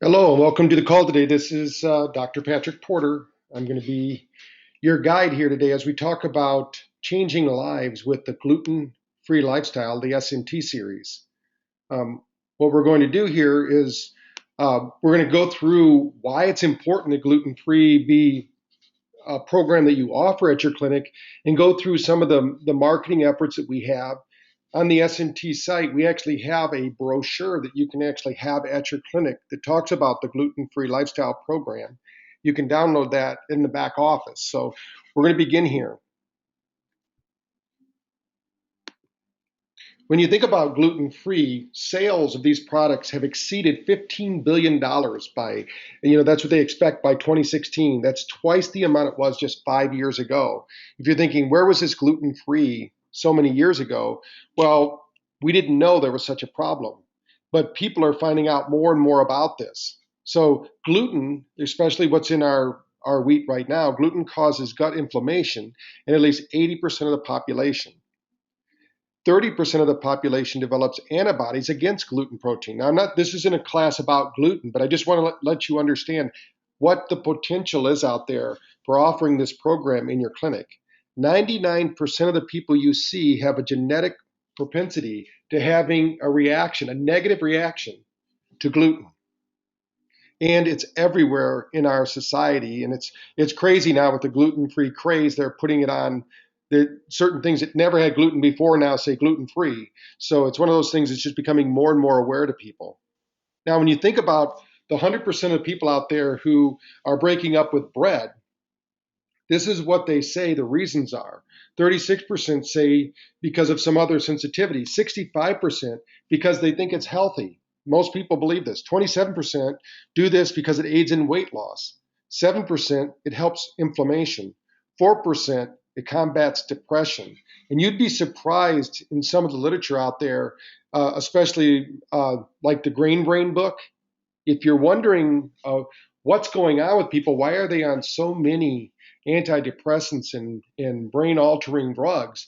Hello and welcome to the call today. This is Dr. Patrick Porter. I'm going to be your guide here today as we talk about changing lives with the Gluten-Free Lifestyle, the SMT series. What we're going to do here is we're going to go through why it's important that gluten-free be a program that you offer at your clinic and go through some of the marketing efforts that we have. On the SMT site, we actually have a brochure that you can actually have at your clinic that talks about the gluten-free lifestyle program. You can download that in the back office. So we're going to begin here. When you think about gluten-free, sales of these products have exceeded $15 billion by, that's what they expect by 2016. That's twice the amount it was just 5 years ago. If you're thinking, where was this gluten-free so many years ago? Well, we didn't know there was such a problem, but people are finding out more and more about this. So gluten, especially what's in our wheat right now, gluten causes gut inflammation in at least 80% of the population. 30% of the population develops antibodies against gluten protein. Now, this isn't a class about gluten, but I just want to let you understand what the potential is out there for offering this program in your clinic. 99% of the people you see have a genetic propensity to having a reaction, a negative reaction to gluten. And it's everywhere in our society. And it's crazy now with the gluten-free craze. They're putting it on certain things that never had gluten before now say gluten-free. So it's one of those things that's just becoming more and more aware to people. Now, when you think about the 100% of people out there who are breaking up with bread, this is what they say the reasons are. 36% say because of some other sensitivity. 65% because they think it's healthy. Most people believe this. 27% do this because it aids in weight loss. 7% it helps inflammation. 4% it combats depression. And you'd be surprised in some of the literature out there, especially like the Grain Brain book. If you're wondering what's going on with people, why are they on so many antidepressants and brain-altering drugs,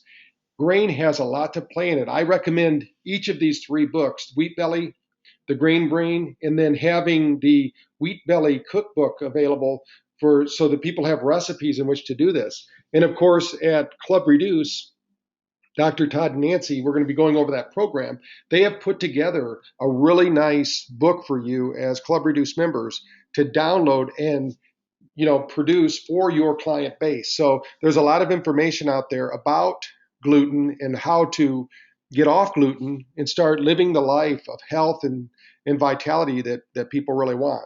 Grain has a lot to play in it. I recommend each of these three books, Wheat Belly, the Grain Brain, and then having the Wheat Belly cookbook available so that people have recipes in which to do this. And of course, at Club Reduce, Dr. Todd and Nancy, we're going to be going over that program. They have put together a really nice book for you as Club Reduce members to download and produce for your client base. So there's a lot of information out there about gluten and how to get off gluten and start living the life of health and vitality that people really want.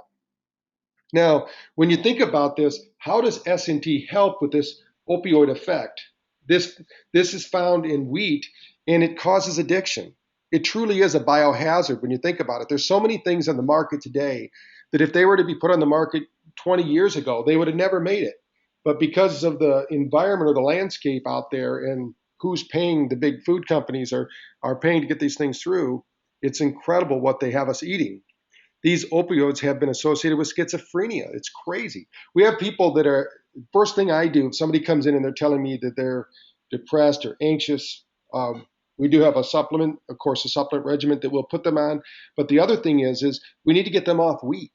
Now, when you think about this, how does SMT help with this opioid effect? This is found in wheat, and it causes addiction. It truly is a biohazard when you think about it. There's so many things on the market today that if they were to be put on the market 20 years ago, they would have never made it. But because of the environment or the landscape out there and who's paying, the big food companies are paying to get these things through, it's incredible what they have us eating. These opioids have been associated with schizophrenia. It's crazy. We have people that are, first thing I do, if somebody comes in and they're telling me that they're depressed or anxious, we do have a supplement, of course, a supplement regimen that we'll put them on. But the other thing is we need to get them off wheat.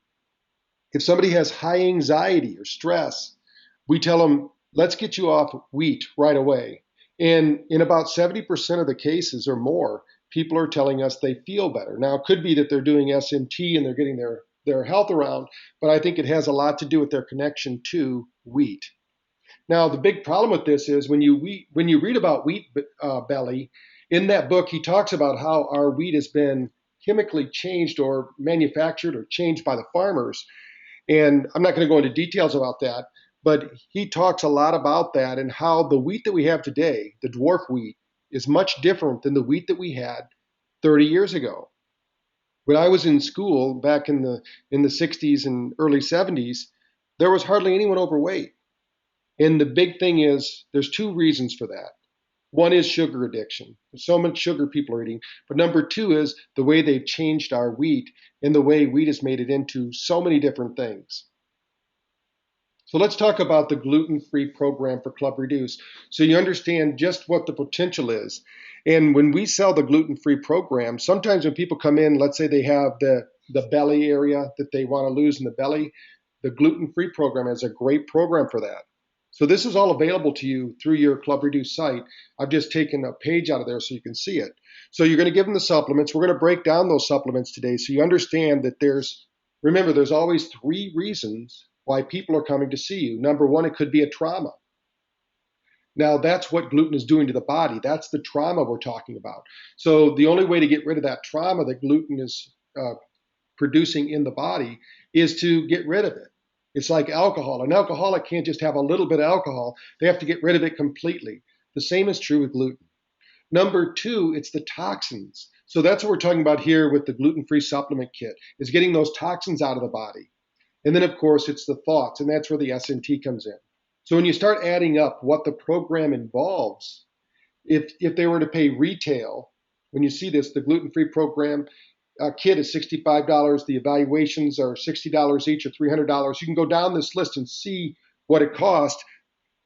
If somebody has high anxiety or stress, we tell them, let's get you off wheat right away. And in about 70% of the cases or more, people are telling us they feel better. Now, it could be that they're doing SMT and they're getting their health around, but I think it has a lot to do with their connection to wheat. Now, the big problem with this is when you read about Wheat Belly, in that book, he talks about how our wheat has been chemically changed or manufactured or changed by the farmers. And I'm not going to go into details about that, but he talks a lot about that and how the wheat that we have today, the dwarf wheat, is much different than the wheat that we had 30 years ago. When I was in school back in the 60s and early 70s, there was hardly anyone overweight. And the big thing is there's two reasons for that. One is sugar addiction. There's so much sugar people are eating. But number two is the way they've changed our wheat and the way wheat has made it into so many different things. So let's talk about the gluten-free program for Club Reduce so you understand just what the potential is. And when we sell the gluten-free program, sometimes when people come in, let's say they have the the belly area that they want to lose in the belly, the gluten-free program is a great program for that. So this is all available to you through your Club Reduce site. I've just taken a page out of there so you can see it. So you're going to give them the supplements. We're going to break down those supplements today so you understand that remember, there's always 3 reasons why people are coming to see you. Number 1, it could be a trauma. Now, that's what gluten is doing to the body. That's the trauma we're talking about. So the only way to get rid of that trauma that gluten is producing in the body is to get rid of it. It's like alcohol. An alcoholic can't just have a little bit of alcohol. They have to get rid of it completely. The same is true with gluten. Number 2, it's the toxins. So that's what we're talking about here with the gluten-free supplement kit, is getting those toxins out of the body. And then, of course, it's the thoughts, and that's where the SMT comes in. So when you start adding up what the program involves, if they were to pay retail, when you see this, the gluten-free program kit is $65. The evaluations are $60 each or $300. You can go down this list and see what it costs,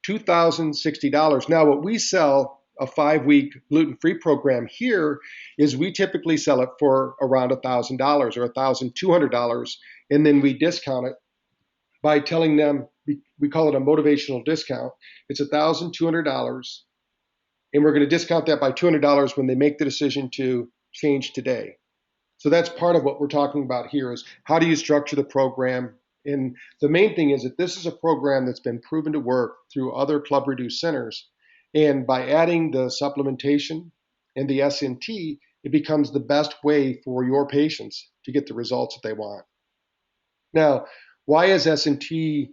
$2,060. Now, what we sell a 5-week gluten-free program here is we typically sell it for around $1,000 or $1,200, and then we discount it by telling them, we call it a motivational discount. It's $1,200, and we're going to discount that by $200 when they make the decision to change today. So that's part of what we're talking about here is how do you structure the program? And the main thing is that this is a program that's been proven to work through other Club Reduce centers. And by adding the supplementation and the SMT, it becomes the best way for your patients to get the results that they want. Now, why is SMT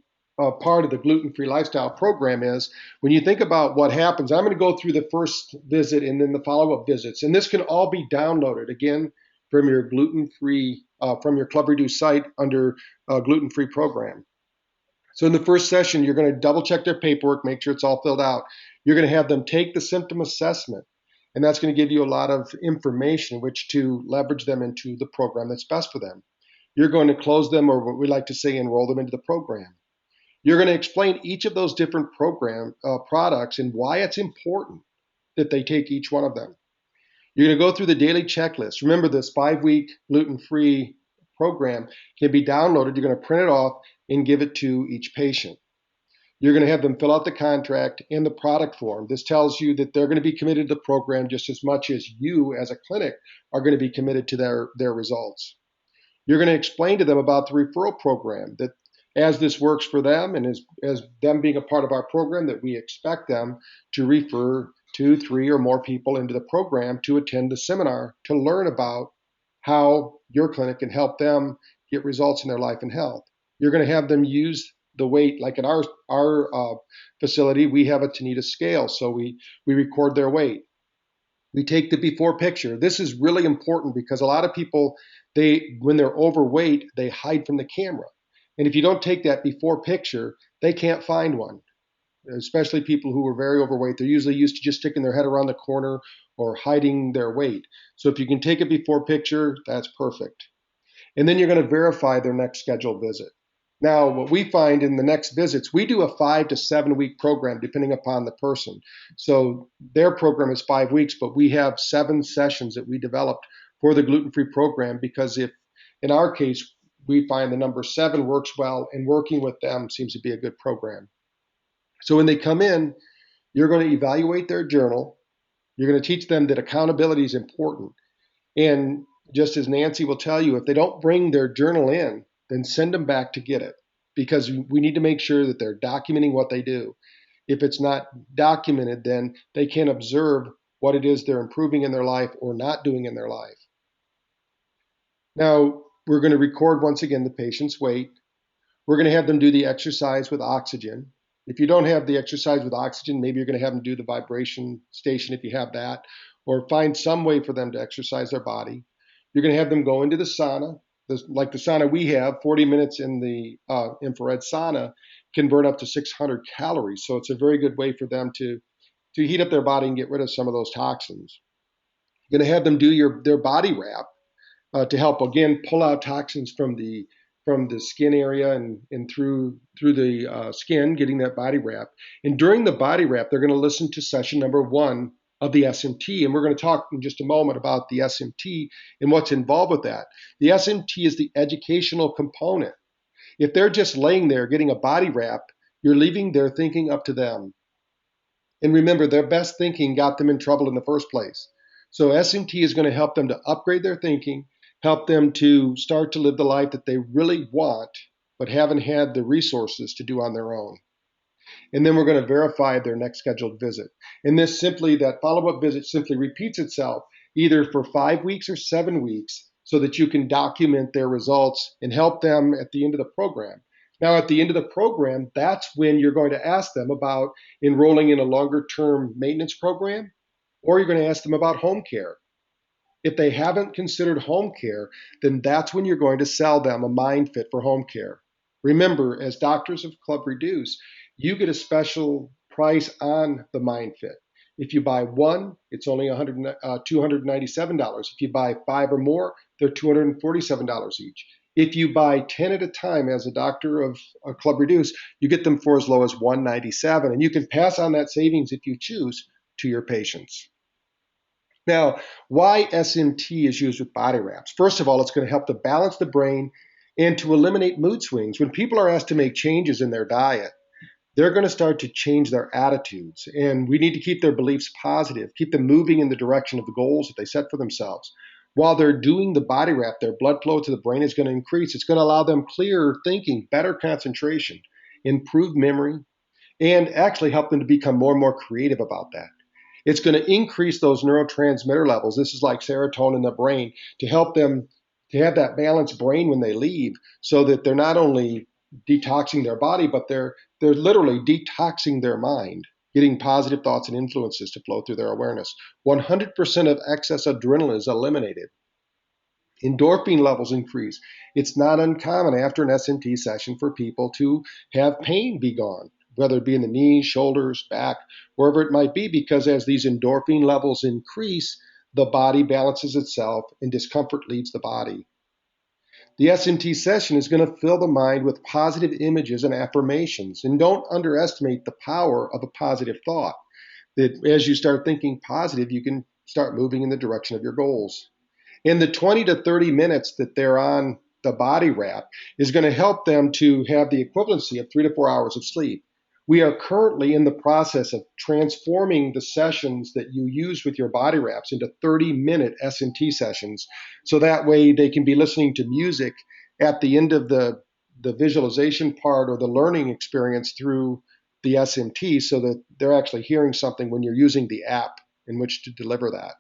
part of the Gluten-Free Lifestyle program is when you think about what happens, I'm going to go through the first visit and then the follow-up visits. And this can all be downloaded, again, from your gluten-free, from your Club Reduce site under gluten-free program. So in the first session, you're going to double check their paperwork, make sure it's all filled out. You're going to have them take the symptom assessment, and that's going to give you a lot of information which to leverage them into the program that's best for them. You're going to close them, or what we like to say, enroll them into the program. You're going to explain each of those different program products and why it's important that they take each one of them. You're going to go through the daily checklist. Remember, this 5-week gluten-free program can be downloaded. You're going to print it off and give it to each patient. You're going to have them fill out the contract and the product form. This tells you that they're going to be committed to the program just as much as you as a clinic are going to be committed to their results. You're going to explain to them about the referral program, that as this works for them and as them being a part of our program, that we expect them to refer 2, 3, or more people into the program to attend the seminar to learn about how your clinic can help them get results in their life and health. You're going to have them use the weight, like at our facility, we have a Tanita scale, so we record their weight. We take the before picture. This is really important because a lot of people, when they're overweight, they hide from the camera. And if you don't take that before picture, they can't find one, especially people who are very overweight. They're usually used to just sticking their head around the corner or hiding their weight. So if you can take a before picture, that's perfect. And then you're going to verify their next scheduled visit. Now, what we find in the next visits, we do a 5 to 7 week program depending upon the person. So their program is 5 weeks, but we have 7 sessions that we developed for the gluten-free program because if, in our case, we find the number 7 works well and working with them seems to be a good program. So when they come in, you're going to evaluate their journal. You're going to teach them that accountability is important. And just as Nancy will tell you, if they don't bring their journal in, then send them back to get it because we need to make sure that they're documenting what they do. If it's not documented, then they can observe what it is they're improving in their life or not doing in their life. Now, we're going to record once again the patient's weight. We're going to have them do the exercise with oxygen. If you don't have the exercise with oxygen, maybe you're going to have them do the vibration station if you have that, or find some way for them to exercise their body. You're going to have them go into the sauna. Like the sauna we have, 40 minutes in the infrared sauna can burn up to 600 calories. So it's a very good way for them to heat up their body and get rid of some of those toxins. You're going to have them do their body wrap to help, again, pull out toxins from the skin area and through the skin, getting that body wrap. And during the body wrap, they're going to listen to session number 1 of the SMT. And we're going to talk in just a moment about the SMT and what's involved with that. The SMT is the educational component. If they're just laying there getting a body wrap, you're leaving their thinking up to them. And remember, their best thinking got them in trouble in the first place. So SMT is going to help them to upgrade their thinking, help them to start to live the life that they really want, but haven't had the resources to do on their own. And then we're going to verify their next scheduled visit. And that follow-up visit simply repeats itself either for 5 weeks or 7 weeks so that you can document their results and help them at the end of the program. Now, at the end of the program, that's when you're going to ask them about enrolling in a longer-term maintenance program, or you're going to ask them about home care. If they haven't considered home care, then that's when you're going to sell them a mind fit for home care. Remember, as doctors of Club Reduce, you get a special price on the mind fit. If you buy one, it's only $297. If you buy 5 or more, they're $247 each. If you buy 10 at a time as a doctor of Club Reduce, you get them for as low as $197, and you can pass on that savings if you choose to your patients. Now, why SMT is used with body wraps? First of all, it's going to help to balance the brain and to eliminate mood swings. When people are asked to make changes in their diet, they're going to start to change their attitudes. And we need to keep their beliefs positive, keep them moving in the direction of the goals that they set for themselves. While they're doing the body wrap, their blood flow to the brain is going to increase. It's going to allow them clearer thinking, better concentration, improved memory, and actually help them to become more and more creative about that. It's going to increase those neurotransmitter levels. This is like serotonin in the brain to help them to have that balanced brain when they leave so that they're not only detoxing their body, but they're literally detoxing their mind, getting positive thoughts and influences to flow through their awareness. 100% of excess adrenaline is eliminated. Endorphin levels increase. It's not uncommon after an SMT session for people to have pain be gone, whether it be in the knees, shoulders, back, wherever it might be, because as these endorphin levels increase, the body balances itself and discomfort leaves the body. The SMT session is going to fill the mind with positive images and affirmations. And don't underestimate the power of a positive thought. That as you start thinking positive, you can start moving in the direction of your goals. In the 20 to 30 minutes that they're on the body wrap is going to help them to have the equivalency of 3 to 4 hours of sleep. We are currently in the process of transforming the sessions that you use with your body wraps into 30-minute SMT sessions. So that way they can be listening to music at the end of the visualization part or the learning experience through the SMT so that they're actually hearing something when you're using the app in which to deliver that.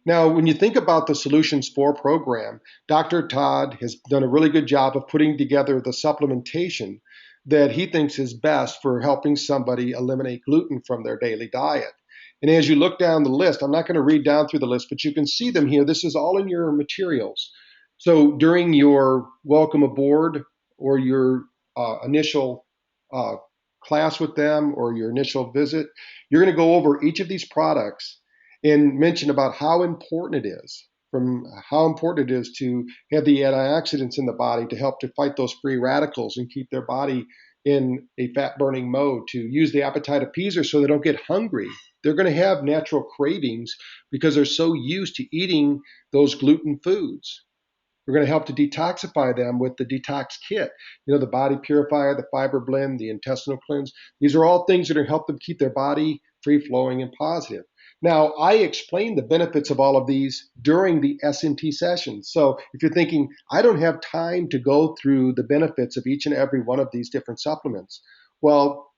Now, when you think about the Solutions 4 program, Dr. Todd has done a really good job of putting together the supplementation that he thinks is best for helping somebody eliminate gluten from their daily diet. And as you look down the list, I'm not going to read down through the list, but you can see them here. This is all in your materials. So during your welcome aboard or your initial class with them or your initial visit, you're going to go over each of these products and mention about how important it is, from how important it is to have the antioxidants in the body to help to fight those free radicals and keep their body in a fat-burning mode, to use the appetite appeaser so they don't get hungry. They're going to have natural cravings because they're so used to eating those gluten foods. We're going to help to detoxify them with the detox kit. You know, the body purifier, the fiber blend, the intestinal cleanse. These are all things that are help them keep their body free-flowing and positive. Now, I explain the benefits of all of these during the SMT sessions. So if you're thinking, I don't have time to go through the benefits of each and every one of these different supplements. Well,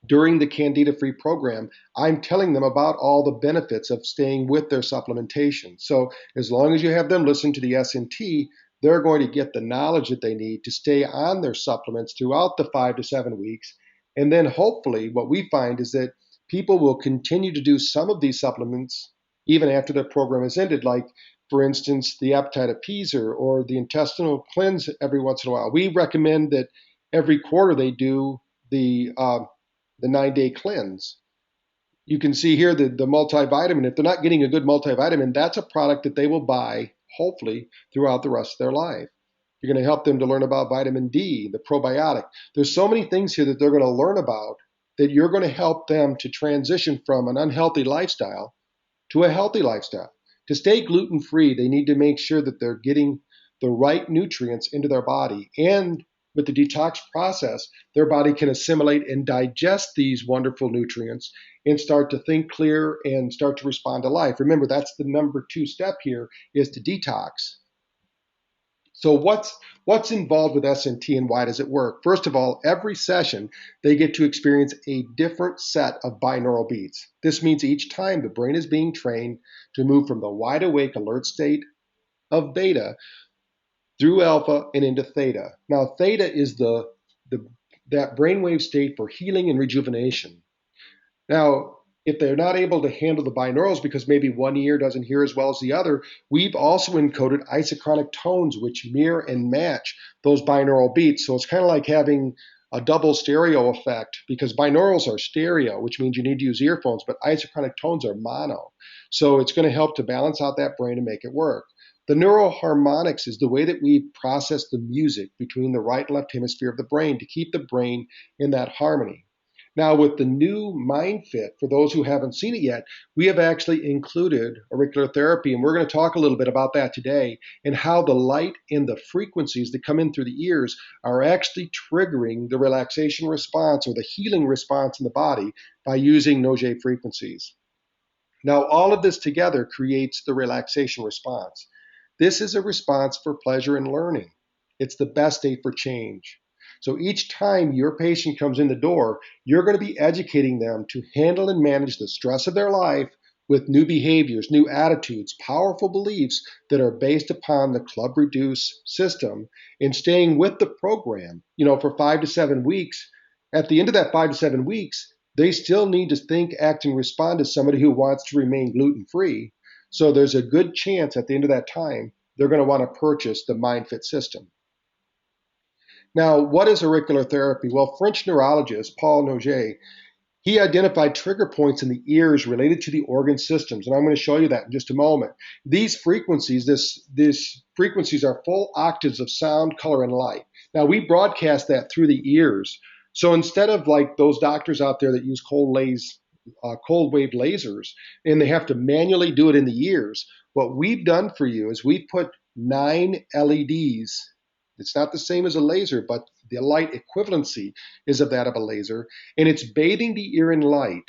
during the Candida-free program, I'm telling them about all the benefits of staying with their supplementation. So as long as you have them listen to the SMT, they're going to get the knowledge that they need to stay on their supplements throughout the 5 to 7 weeks. And then hopefully what we find is that people will continue to do some of these supplements even after their program is ended, like, for instance, the appetite appeaser or the intestinal cleanse every once in a while. We recommend that every quarter they do the 9-day cleanse. You can see here the multivitamin. If they're not getting a good multivitamin, that's a product that they will buy, hopefully, throughout the rest of their life. You're going to help them to learn about vitamin D, the probiotic. There's so many things here that they're going to learn about that you're going to help them to transition from an unhealthy lifestyle to a healthy lifestyle. To stay gluten-free, they need to make sure that they're getting the right nutrients into their body. And with the detox process, their body can assimilate and digest these wonderful nutrients and start to think clear and start to respond to life. Remember, that's the number 2 step here, is to detox. So what's involved with SMT and why does it work? First of all, every session they get to experience a different set of binaural beats. This means each time the brain is being trained to move from the wide awake alert state of beta through alpha and into theta. Now theta is that brainwave state for healing and rejuvenation. Now, if they're not able to handle the binaurals because maybe one ear doesn't hear as well as the other, we've also encoded isochronic tones which mirror and match those binaural beats. So it's kind of like having a double stereo effect, because binaurals are stereo, which means you need to use earphones, but isochronic tones are mono. So it's going to help to balance out that brain and make it work. The neuroharmonics is the way that we process the music between the right and left hemisphere of the brain to keep the brain in that harmony. Now, with the new MindFit, for those who haven't seen it yet, we have actually included auriculotherapy, and we're going to talk a little bit about that today, and how the light and the frequencies that come in through the ears are actually triggering the relaxation response or the healing response in the body by using Noget frequencies. Now, all of this together creates the relaxation response. This is a response for pleasure and learning. It's the best state for change. So each time your patient comes in the door, you're going to be educating them to handle and manage the stress of their life with new behaviors, new attitudes, powerful beliefs that are based upon the club reduce system, and staying with the program, for 5 to 7 weeks. At the end of that 5 to 7 weeks, they still need to think, act, and respond as somebody who wants to remain gluten-free. So there's a good chance at the end of that time, they're going to want to purchase the MindFit system. Now, what is auriculotherapy? Well, French neurologist Paul Noget, he identified trigger points in the ears related to the organ systems, and I'm going to show you that in just a moment. These frequencies, these frequencies are full octaves of sound, color, and light. Now, we broadcast that through the ears. So instead of like those doctors out there that use cold wave lasers, and they have to manually do it in the ears, what we've done for you is we've put 9 LEDs. It's not the same as a laser, but the light equivalency is of that of a laser, and it's bathing the ear in light.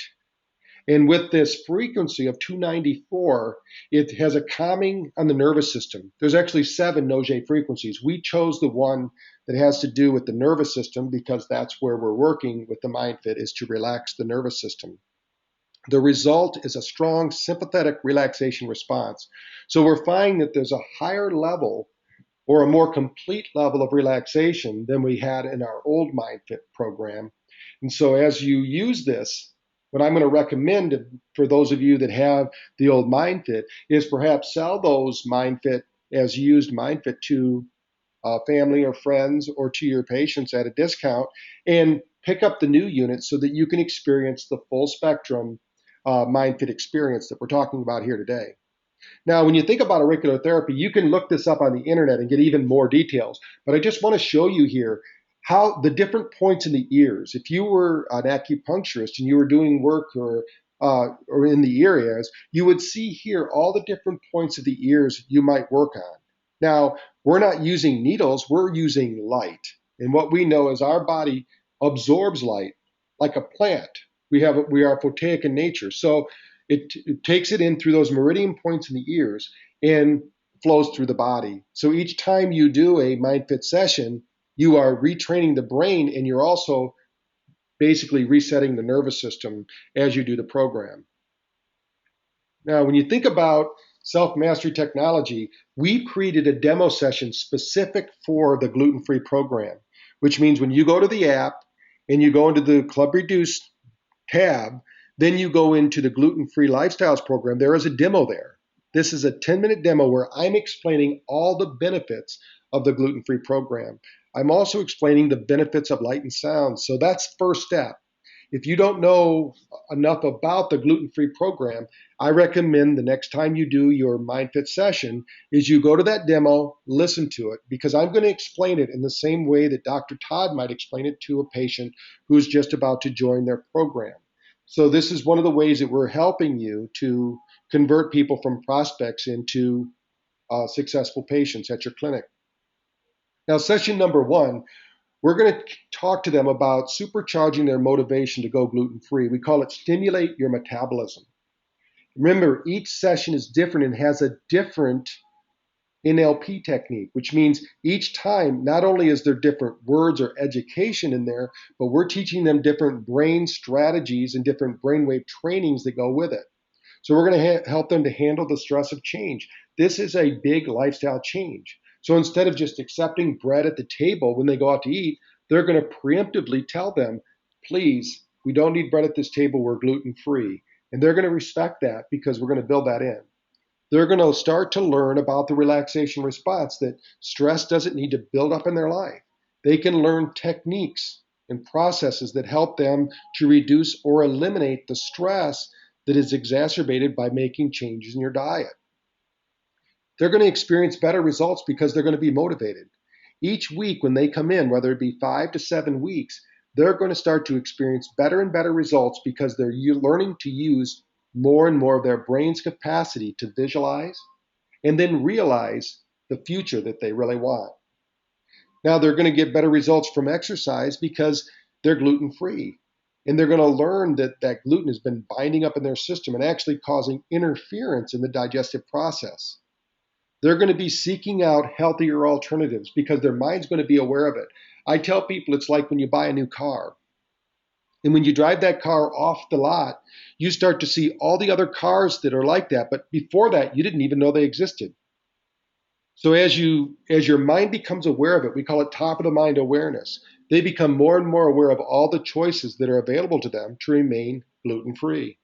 And with this frequency of 294, it has a calming on the nervous system. There's actually 7 Noget frequencies. We chose the one that has to do with the nervous system because that's where we're working with the MindFit, is to relax the nervous system. The result is a strong sympathetic relaxation response. So we're finding that there's a higher level or a more complete level of relaxation than we had in our old MindFit program. And so as you use this, what I'm going to recommend for those of you that have the old MindFit is perhaps sell those MindFit as used MindFit to family or friends or to your patients at a discount, and pick up the new unit so that you can experience the full spectrum MindFit experience that we're talking about here today. Now, when you think about auriculotherapy, you can look this up on the internet and get even more details. But I just want to show you here how the different points in the ears. If you were an acupuncturist and you were doing work or in the ear areas, you would see here all the different points of the ears you might work on. Now, we're not using needles, we're using light. And what we know is our body absorbs light like a plant. We are photonic in nature. So it takes it in through those meridian points in the ears and flows through the body. So each time you do a MindFit session, you are retraining the brain, and you're also basically resetting the nervous system as you do the program. Now, when you think about self-mastery technology, we've created a demo session specific for the gluten-free program, which means when you go to the app and you go into the Club Reduced tab, then you go into the Gluten-Free Lifestyles program, there is a demo there. This is a 10-minute demo where I'm explaining all the benefits of the gluten-free program. I'm also explaining the benefits of light and sound. So that's first step. If you don't know enough about the gluten-free program, I recommend the next time you do your MindFit session is you go to that demo, listen to it, because I'm going to explain it in the same way that Dr. Todd might explain it to a patient who's just about to join their program. So this is one of the ways that we're helping you to convert people from prospects into successful patients at your clinic. Now, session number one, we're going to talk to them about supercharging their motivation to go gluten-free. We call it stimulate your metabolism. Remember, each session is different and has a different NLP technique, which means each time, not only is there different words or education in there, but we're teaching them different brain strategies and different brainwave trainings that go with it. So we're going to help them to handle the stress of change. This is a big lifestyle change. So instead of just accepting bread at the table when they go out to eat, they're going to preemptively tell them, please, we don't need bread at this table, we're gluten-free. And they're going to respect that because we're going to build that in. They're going to start to learn about the relaxation response, that stress doesn't need to build up in their life. They can learn techniques and processes that help them to reduce or eliminate the stress that is exacerbated by making changes in your diet. They're going to experience better results because they're going to be motivated. Each week when they come in, whether it be 5 to 7 weeks, they're going to start to experience better and better results because they're learning to use more and more of their brain's capacity to visualize and then realize the future that they really want. Now they're going to get better results from exercise because they're gluten-free. And they're going to learn that that gluten has been binding up in their system and actually causing interference in the digestive process. They're going to be seeking out healthier alternatives because their mind's going to be aware of it. I tell people it's like when you buy a new car. And when you drive that car off the lot, you start to see all the other cars that are like that. But before that, you didn't even know they existed. So as your mind becomes aware of it, we call it top of the mind awareness. They become more and more aware of all the choices that are available to them to remain gluten-free.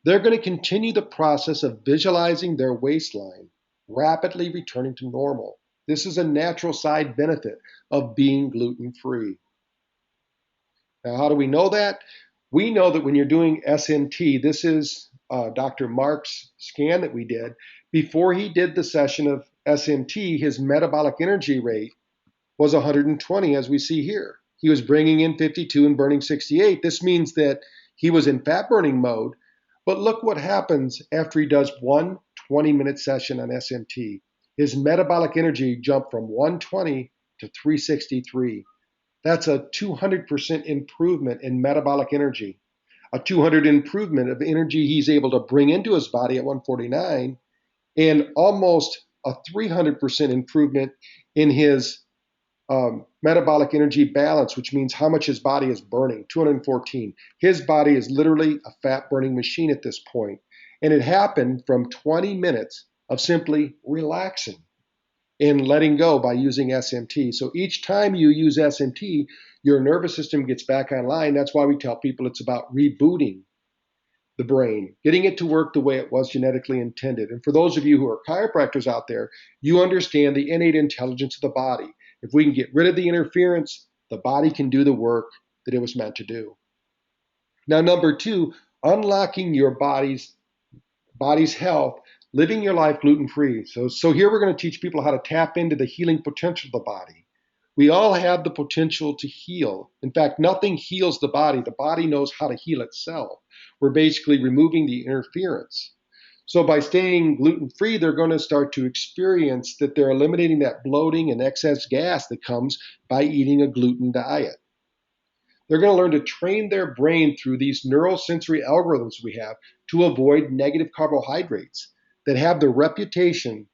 They're going to continue the process of visualizing their waistline rapidly returning to normal. This is a natural side benefit of being gluten-free. Now, how do we know that? We know that when you're doing SMT, this is Dr. Mark's scan that we did. Before he did the session of SMT, his metabolic energy rate was 120, as we see here. He was bringing in 52 and burning 68. This means that he was in fat burning mode. But look what happens after he does one 20-minute session on SMT. His metabolic energy jumped from 120 to 363. That's a 200% improvement in metabolic energy, a 200 improvement of energy he's able to bring into his body at 149, and almost a 300% improvement in his metabolic energy balance, which means how much his body is burning, 214. His body is literally a fat burning machine at this point. And it happened from 20 minutes of simply relaxing and letting go by using SMT. So each time you use SMT, your nervous system gets back online. That's why we tell people it's about rebooting the brain, getting it to work the way it was genetically intended. And for those of you who are chiropractors out there, you understand the innate intelligence of the body. If we can get rid of the interference, the body can do the work that it was meant to do. Now, number two, unlocking your body's health, living your life gluten-free. So here we're going to teach people how to tap into the healing potential of the body. We all have the potential to heal. In fact, nothing heals the body. The body knows how to heal itself. We're basically removing the interference. So by staying gluten-free, they're going to start to experience that they're eliminating that bloating and excess gas that comes by eating a gluten diet. They're going to learn to train their brain through these neurosensory algorithms we have to avoid negative carbohydrates that have the reputation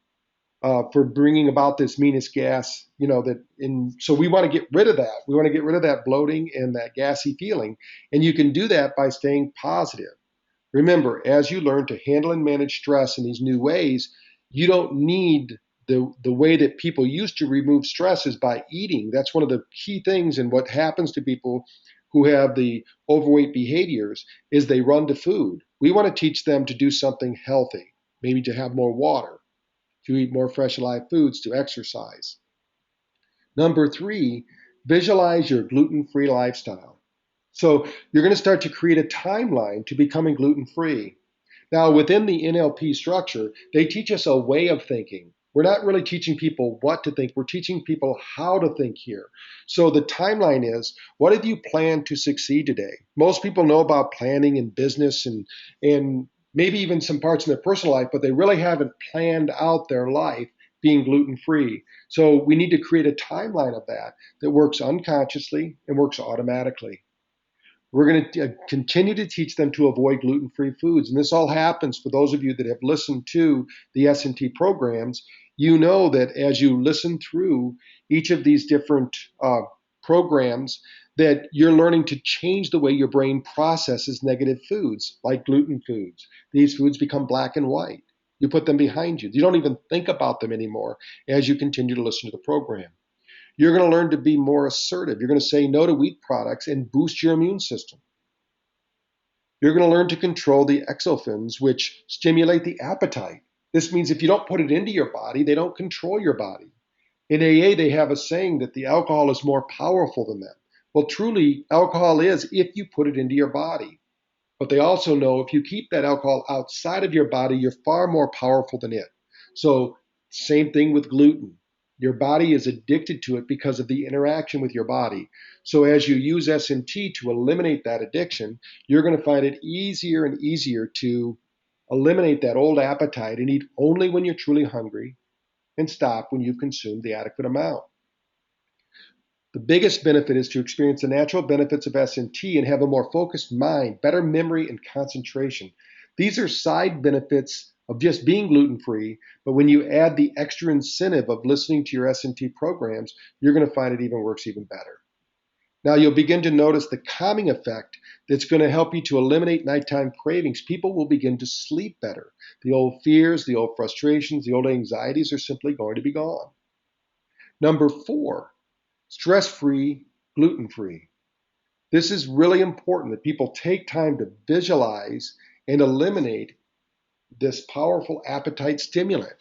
for bringing about this meanest gas, so we want to get rid of that. We want to get rid of that bloating and that gassy feeling. And you can do that by staying positive. Remember, as you learn to handle and manage stress in these new ways, you don't need the way that people used to remove stress is by eating. That's one of the key things. And what happens to people who have the overweight behaviors is they run to food. We want to teach them to do something healthy, maybe to have more water, to eat more fresh alive foods, to exercise. Number three, visualize your gluten-free lifestyle. So you're going to start to create a timeline to becoming gluten-free. Now, within the NLP structure, they teach us a way of thinking. We're not really teaching people what to think, we're teaching people how to think here. So the timeline is, what have you planned to succeed today? Most people know about planning in business and maybe even some parts in their personal life, but they really haven't planned out their life being gluten-free. So we need to create a timeline of that that works unconsciously and works automatically. We're going to continue to teach them to avoid gluten-free foods. And this all happens for those of you that have listened to the SMT programs. You know that as you listen through each of these different programs, that you're learning to change the way your brain processes negative foods, like gluten foods. These foods become black and white. You put them behind you. You don't even think about them anymore as you continue to listen to the program. You're going to learn to be more assertive. You're going to say no to wheat products and boost your immune system. You're going to learn to control the exophins, which stimulate the appetite. This means if you don't put it into your body, they don't control your body. In AA, they have a saying that the alcohol is more powerful than them. Well, truly, alcohol is if you put it into your body. But they also know if you keep that alcohol outside of your body, you're far more powerful than it. So, same thing with gluten. Your body is addicted to it because of the interaction with your body. So, as you use SMT to eliminate that addiction, you're going to find it easier and easier to eliminate that old appetite and eat only when you're truly hungry and stop when you've consumed the adequate amount. The biggest benefit is to experience the natural benefits of SMT and have a more focused mind, better memory, and concentration. These are side benefits of just being gluten-free, but when you add the extra incentive of listening to your SMT programs, you're going to find it even works even better. Now you'll begin to notice the calming effect that's going to help you to eliminate nighttime cravings. People will begin to sleep better. The old fears, the old frustrations, the old anxieties are simply going to be gone. Number 4, stress-free, gluten-free. This is really important that people take time to visualize and eliminate this powerful appetite stimulant.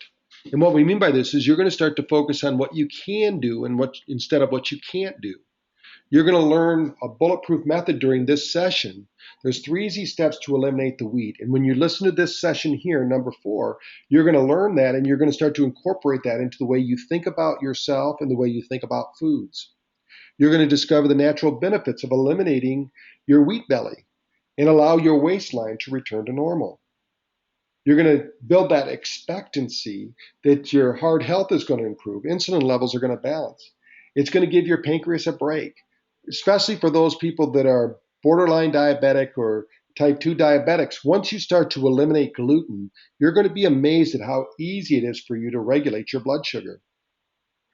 And what we mean by this is you're going to start to focus on what you can do and what instead of what you can't do. You're going to learn a bulletproof method during this session. There's 3 easy steps to eliminate the wheat. And when you listen to this session here, number 4, you're going to learn that and you're going to start to incorporate that into the way you think about yourself and the way you think about foods. You're going to discover the natural benefits of eliminating your wheat belly and allow your waistline to return to normal. You're going to build that expectancy that your heart health is going to improve. Insulin levels are going to balance. It's going to give your pancreas a break, especially for those people that are borderline diabetic or type 2 diabetics. Once you start to eliminate gluten, you're going to be amazed at how easy it is for you to regulate your blood sugar.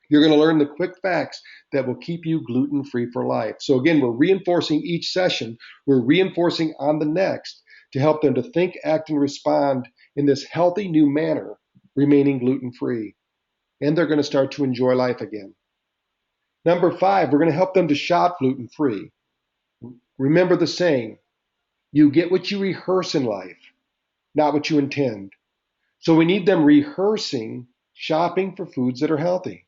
You're going to learn the quick facts that will keep you gluten-free for life. So again, we're reinforcing each session. We're reinforcing on the next to help them to think, act, and respond in this healthy new manner, remaining gluten-free. And they're going to start to enjoy life again. Number 5, we're going to help them to shop gluten-free. Remember the saying, you get what you rehearse in life, not what you intend. So we need them rehearsing shopping for foods that are healthy.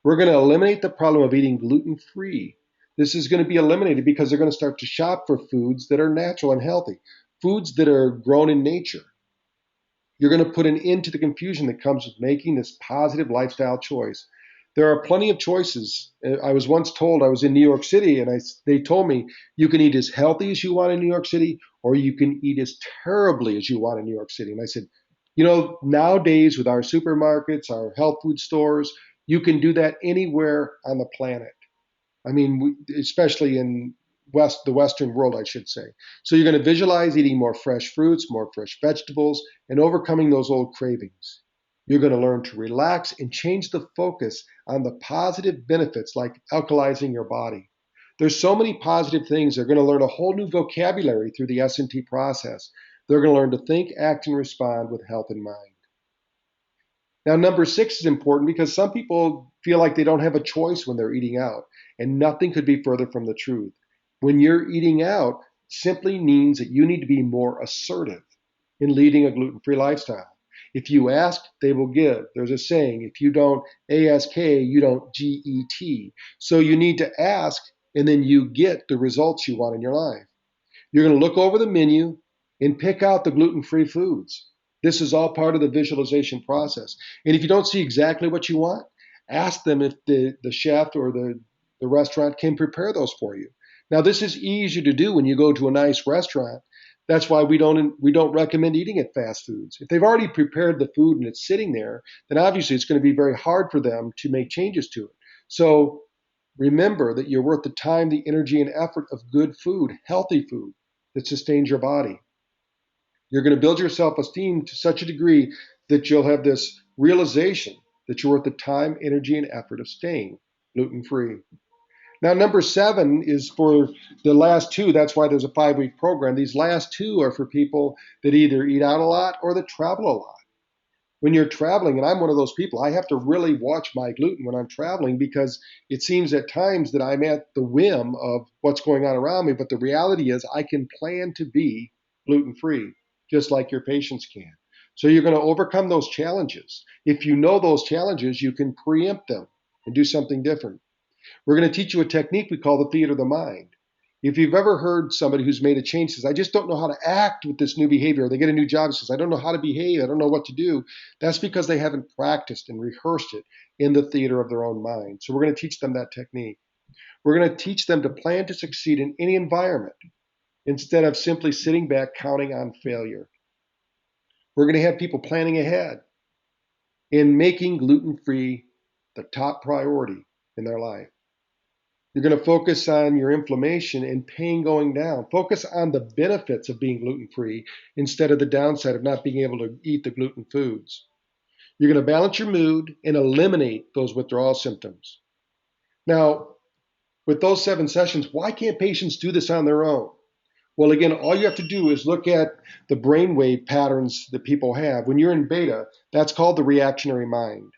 We're going to eliminate the problem of eating gluten-free. This is going to be eliminated because they're going to start to shop for foods that are natural and healthy, foods that are grown in nature. You're going to put an end to the confusion that comes with making this positive lifestyle choice. There are plenty of choices. I was once told, I was in New York City, and they told me you can eat as healthy as you want in New York City, or you can eat as terribly as you want in New York City. And I said, nowadays with our supermarkets, our health food stores, you can do that anywhere on the planet. I mean, especially in the Western world, I should say. So you're going to visualize eating more fresh fruits, more fresh vegetables, and overcoming those old cravings. You're going to learn to relax and change the focus on the positive benefits like alkalizing your body. There's so many positive things. They're going to learn a whole new vocabulary through the SMT process. They're going to learn to think, act, and respond with health in mind. Now, number 6 is important because some people feel like they don't have a choice when they're eating out, and nothing could be further from the truth. When you're eating out, simply means that you need to be more assertive in leading a gluten-free lifestyle. If you ask, they will give. There's a saying, if you don't ask, you don't get. So you need to ask and then you get the results you want in your life. You're going to look over the menu and pick out the gluten-free foods. This is all part of the visualization process. And if you don't see exactly what you want, ask them if the chef or the restaurant can prepare those for you. Now, this is easy to do when you go to a nice restaurant. That's why we don't recommend eating at fast foods. If they've already prepared the food and it's sitting there, then obviously it's going to be very hard for them to make changes to it. So remember that you're worth the time, the energy, and effort of good food, healthy food that sustains your body. You're going to build your self-esteem to such a degree that you'll have this realization that you're worth the time, energy, and effort of staying gluten-free. Now, number 7 is for the last 2. That's why there's a 5-week program. These last 2 are for people that either eat out a lot or that travel a lot. When you're traveling, and I'm one of those people, I have to really watch my gluten when I'm traveling because it seems at times that I'm at the whim of what's going on around me. But the reality is I can plan to be gluten-free, just like your patients can. So you're going to overcome those challenges. If you know those challenges, you can preempt them and do something different. We're going to teach you a technique we call the theater of the mind. If you've ever heard somebody who's made a change says, I just don't know how to act with this new behavior, or they get a new job and says, I don't know how to behave, I don't know what to do, that's because they haven't practiced and rehearsed it in the theater of their own mind. So we're going to teach them that technique. We're going to teach them to plan to succeed in any environment instead of simply sitting back counting on failure. We're going to have people planning ahead and making gluten-free the top priority in their life. You're going to focus on your inflammation and pain going down. Focus on the benefits of being gluten-free instead of the downside of not being able to eat the gluten foods. You're going to balance your mood and eliminate those withdrawal symptoms. Now, with those 7 sessions, why can't patients do this on their own? Well, again, all you have to do is look at the brainwave patterns that people have. When you're in beta, that's called the reactionary mind.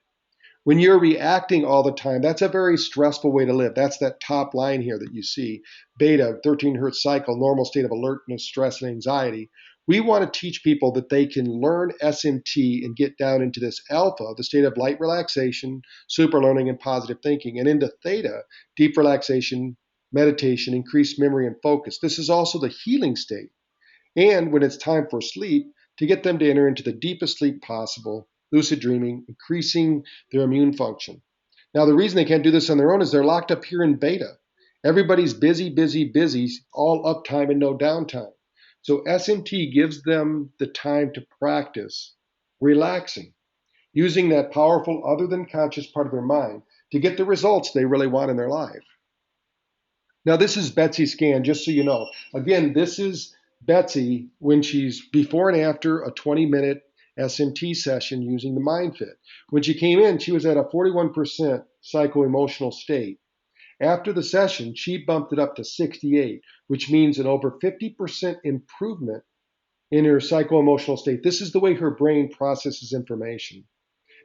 When you're reacting all the time, that's a very stressful way to live. That's that top line here that you see. Beta, 13 hertz cycle, normal state of alertness, stress, and anxiety. We want to teach people that they can learn SMT and get down into this alpha, the state of light relaxation, super learning, and positive thinking, and into theta, deep relaxation, meditation, increased memory, and focus. This is also the healing state. And when it's time for sleep, to get them to enter into the deepest sleep possible, lucid dreaming, increasing their immune function. Now, the reason they can't do this on their own is they're locked up here in beta. Everybody's busy, busy, busy, all uptime and no downtime. So SMT gives them the time to practice relaxing, using that powerful other than conscious part of their mind to get the results they really want in their life. Now, this is Betsy's scan, just so you know. Again, this is Betsy when she's before and after a 20-minute SMT session using the MindFit. When she came in, she was at a 41% psycho-emotional state. After the session, she bumped it up to 68, which means an over 50% improvement in her psycho-emotional state. This is the way her brain processes information.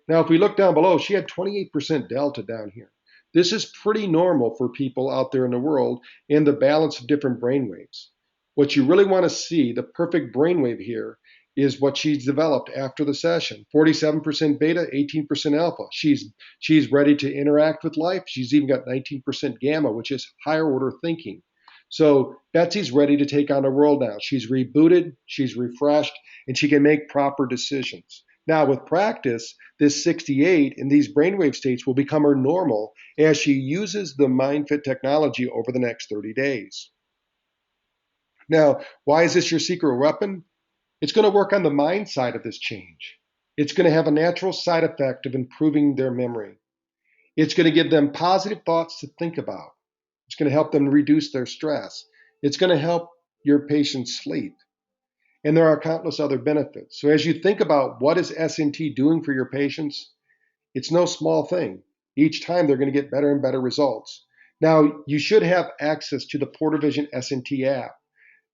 Now, if we look down below, she had 28% delta down here. This is pretty normal for people out there in the world in the balance of different brain waves. What you really want to see, the perfect brainwave here, is what she's developed after the session. 47% beta, 18% alpha. She's ready to interact with life. She's even got 19% gamma, which is higher order thinking. So Betsy's ready to take on the world now. She's rebooted, she's refreshed, and she can make proper decisions. Now, with practice, this 68 in these brainwave states will become her normal as she uses the MindFit technology over the next 30 days. Now, why is this your secret weapon? It's going to work on the mind side of this change. It's going to have a natural side effect of improving their memory. It's going to give them positive thoughts to think about. It's going to help them reduce their stress. It's going to help your patients sleep. And there are countless other benefits. So as you think about what is SMT doing for your patients, it's no small thing. Each time they're going to get better and better results. Now, you should have access to the PorterVision SMT app.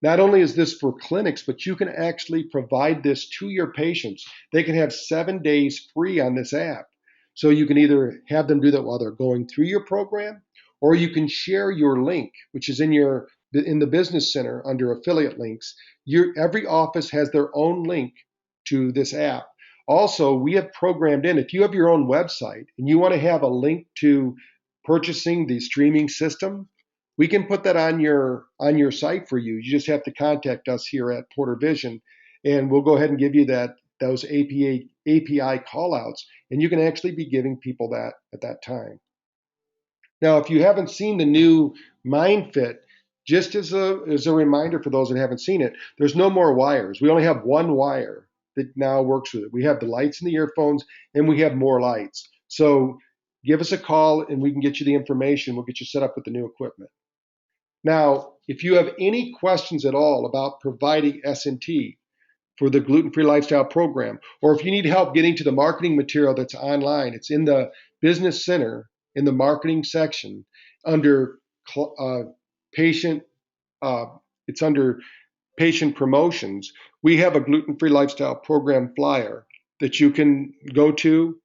Not only is this for clinics, but you can actually provide this to your patients. They can have 7 days free on this app. So you can either have them do that while they're going through your program, or you can share your link, which is in the business center under affiliate links. Every office has their own link to this app. Also, we have programmed in, if you have your own website and you want to have a link to purchasing the streaming system, we can put that on your site for you. You just have to contact us here at Porter Vision, and we'll go ahead and give you those API callouts, and you can actually be giving people that at that time. Now, if you haven't seen the new MindFit, just as a reminder for those that haven't seen it, there's no more wires. We only have one wire that now works with it. We have the lights in the earphones, and we have more lights. So give us a call, and we can get you the information. We'll get you set up with the new equipment. Now, if you have any questions at all about providing SMT for the Gluten-Free Lifestyle program, or if you need help getting to the marketing material that's online, it's in the Business Center in the marketing section under patient. Uh, it's under patient promotions. We have a Gluten-Free Lifestyle program flyer that you can go to,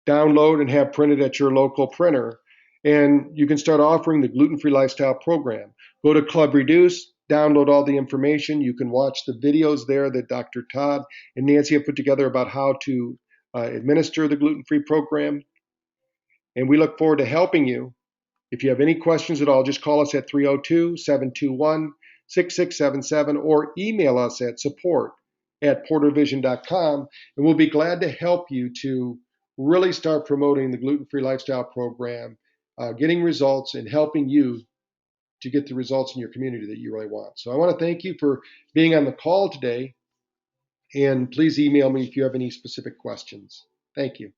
download, and have printed at your local printer. And you can start offering the Gluten-Free Lifestyle program. Go to Club Reduce, download all the information. You can watch the videos there that Dr. Todd and Nancy have put together about how to administer the gluten-free program. And we look forward to helping you. If you have any questions at all, just call us at 302-721-6677 or email us at support@portervision.com, and we'll be glad to help you to really start promoting the gluten-free lifestyle program, getting results, and helping you to get the results in your community that you really want. So I want to thank you for being on the call today, and please email me if you have any specific questions. Thank you.